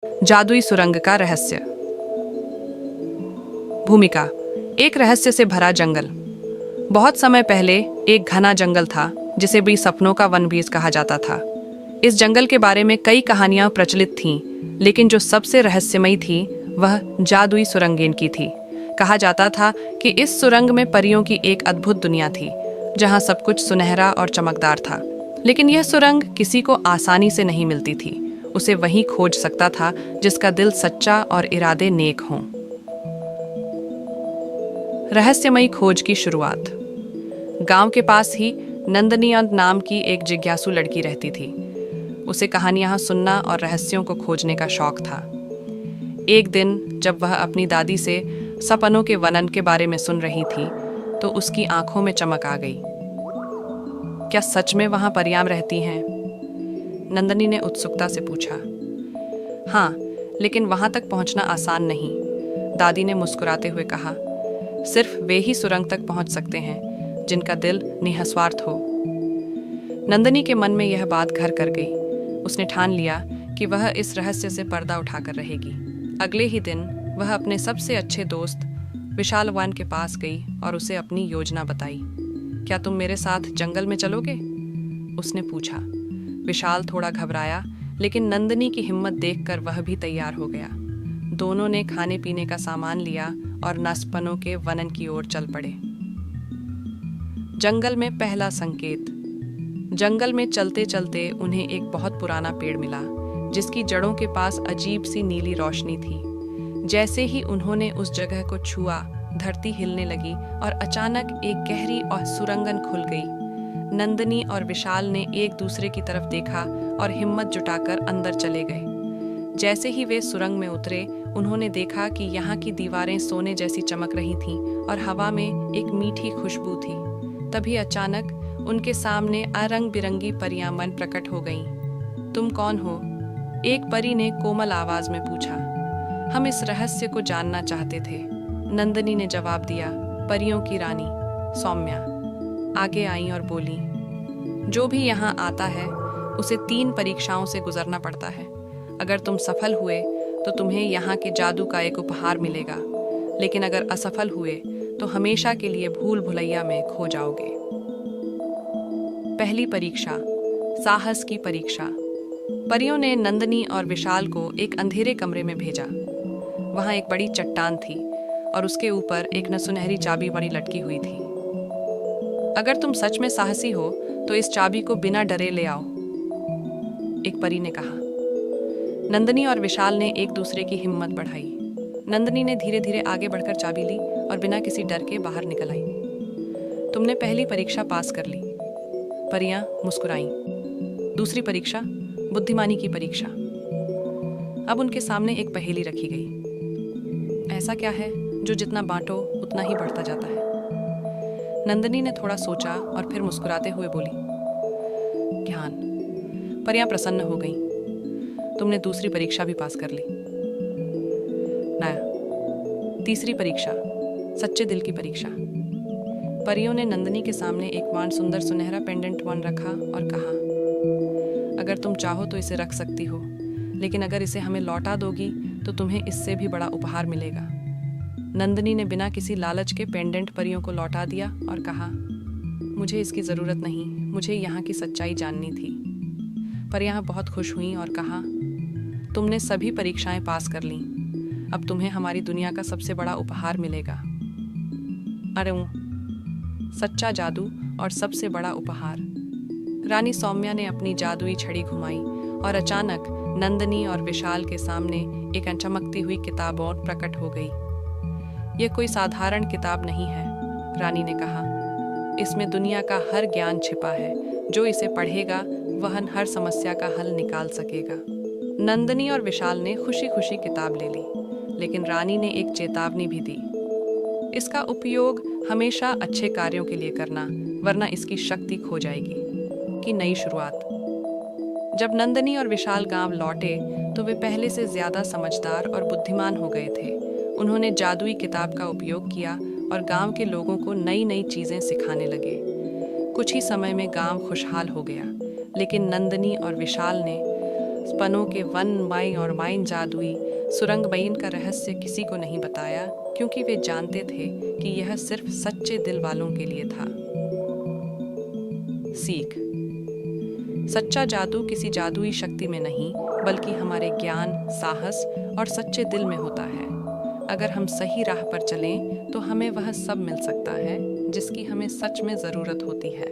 जादुई सुरंग का रहस्य। भूमिका। एक रहस्य से भरा जंगल। बहुत समय पहले एक घना जंगल था जिसे भी सपनों का वन भी कहा जाता था। इस जंगल के बारे में कई कहानियां प्रचलित थीं, लेकिन जो सबसे रहस्यमयी थी वह जादुई सुरंगें की थी। कहा जाता था कि इस सुरंग में परियों की एक अद्भुत दुनिया थी, जहां सब कुछ सुनहरा और चमकदार था। लेकिन यह सुरंग किसी को आसानी से नहीं मिलती थी। उसे वही खोज सकता था जिसका दिल सच्चा और इरादे नेक हों। रहस्यमयी खोज की शुरुआत। गांव के पास ही नंदनी नाम की एक जिज्ञासु लड़की रहती थी। उसे कहानियां सुनना और रहस्यों को खोजने का शौक था। एक दिन जब वह अपनी दादी से सपनों के वर्णन के बारे में सुन रही थी, तो उसकी आंखों में चमक आ गई। क्या सच में वहां परियां रहती हैं? नंदनी ने उत्सुकता से पूछा। हाँ, लेकिन वहां तक पहुंचना आसान नहीं, दादी ने मुस्कुराते हुए कहा। सिर्फ वे ही सुरंग तक पहुंच सकते हैं जिनका दिल निस्वार्थ हो। नंदनी के मन में यह बात घर कर गई। उसने ठान लिया कि वह इस रहस्य से पर्दा उठाकर रहेगी। अगले ही दिन वह अपने सबसे अच्छे दोस्त विशाल वन के पास गई और उसे अपनी योजना बताई। क्या तुम मेरे साथ जंगल में चलोगे? उसने पूछा। विशाल थोड़ा घबराया, लेकिन नंदनी की हिम्मत देखकर वह भी तैयार हो गया। दोनों ने खाने पीने का सामान लिया और नसपनों के वनन की ओर चल पड़े। जंगल में पहला संकेत। जंगल में चलते चलते उन्हें एक बहुत पुराना पेड़ मिला, जिसकी जड़ों के पास अजीब सी नीली रोशनी थी। जैसे ही उन्होंने उस जगह को छुआ, धरती हिलने लगी और अचानक एक गहरी और सुरंगन खुल गई। नंदनी और विशाल ने एक दूसरे की तरफ देखा और हिम्मत जुटाकर अंदर चले गए। जैसे ही वे सुरंग में उतरे, उन्होंने देखा कि यहाँ की दीवारें सोने जैसी चमक रही थीं और हवा में एक मीठी खुशबू थी। तभी अचानक उनके सामने रंग बिरंगी परियां मन प्रकट हो गईं। तुम कौन हो? एक परी ने कोमल आवाज में पूछा। हम इस रहस्य को जानना चाहते थे, नंदनी ने जवाब दिया। परियों की रानी सौम्या आगे आई और बोली, जो भी यहाँ आता है उसे 3 परीक्षाओं से गुजरना पड़ता है। अगर तुम सफल हुए तो तुम्हें यहाँ के जादू का एक उपहार मिलेगा, लेकिन अगर असफल हुए तो हमेशा के लिए भूल भुलैया में खो जाओगे। पहली परीक्षा, साहस की परीक्षा। परियों ने नंदनी और विशाल को एक अंधेरे कमरे में भेजा। वहाँ एक बड़ी चट्टान थी और उसके ऊपर एक सुनहरी चाबी बड़ी लटकी हुई थी। अगर तुम सच में साहसी हो तो इस चाबी को बिना डरे ले आओ, एक परी ने कहा। नंदनी और विशाल ने एक दूसरे की हिम्मत बढ़ाई। नंदनी ने धीरे धीरे आगे बढ़कर चाबी ली और बिना किसी डर के बाहर निकल आई। तुमने पहली परीक्षा पास कर ली, परियां मुस्कुराईं। दूसरी परीक्षा, बुद्धिमानी की परीक्षा। अब उनके सामने एक पहेली रखी गई। ऐसा क्या है जो जितना बांटो उतना ही बढ़ता जाता है? नंदनी ने थोड़ा सोचा और फिर मुस्कुराते हुए बोली, ज्ञान। परियां प्रसन्न हो गईं। तुमने दूसरी परीक्षा भी पास कर ली। नया। तीसरी परीक्षा, सच्चे दिल की परीक्षा। परियों ने नंदनी के सामने एक मान सुंदर सुनहरा पेंडेंट वन रखा और कहा, अगर तुम चाहो तो इसे रख सकती हो, लेकिन अगर इसे हमें लौटा दोगी तो तुम्हें इससे भी बड़ा उपहार मिलेगा। नंदनी ने बिना किसी लालच के पेंडेंट परियों को लौटा दिया और कहा, मुझे इसकी ज़रूरत नहीं, मुझे यहाँ की सच्चाई जाननी थी। परियां बहुत खुश हुईं और कहा, तुमने सभी परीक्षाएं पास कर लीं, अब तुम्हें हमारी दुनिया का सबसे बड़ा उपहार मिलेगा। अरे सच्चा जादू और सबसे बड़ा उपहार। रानी सौम्या ने अपनी जादुई छड़ी घुमाई और अचानक नंदनी और विशाल के सामने एक चमकती हुई किताब और प्रकट हो गई। यह कोई साधारण किताब नहीं है, रानी ने कहा। इसमें दुनिया का हर ज्ञान छिपा है। जो इसे पढ़ेगा वह हर समस्या का हल निकाल सकेगा। नंदनी और विशाल ने खुशी खुशी किताब ले ली, लेकिन रानी ने एक चेतावनी भी दी। इसका उपयोग हमेशा अच्छे कार्यों के लिए करना, वरना इसकी शक्ति खो जाएगी। की नई शुरुआत। जब नंदनी और विशाल गांव लौटे तो वे पहले से ज्यादा समझदार और बुद्धिमान हो गए थे। उन्होंने जादुई किताब का उपयोग किया और गांव के लोगों को नई नई चीजें सिखाने लगे। कुछ ही समय में गांव खुशहाल हो गया, लेकिन नंदनी और विशाल ने स्पनों के वन माई और माइन जादुई सुरंग बयीन का रहस्य किसी को नहीं बताया, क्योंकि वे जानते थे कि यह सिर्फ सच्चे दिल वालों के लिए था। सीख: सच्चा जादू किसी जादुई शक्ति में नहीं, बल्कि हमारे ज्ञान, साहस और सच्चे दिल में होता है। अगर हम सही राह पर चलें तो हमें वह सब मिल सकता है जिसकी हमें सच में ज़रूरत होती है।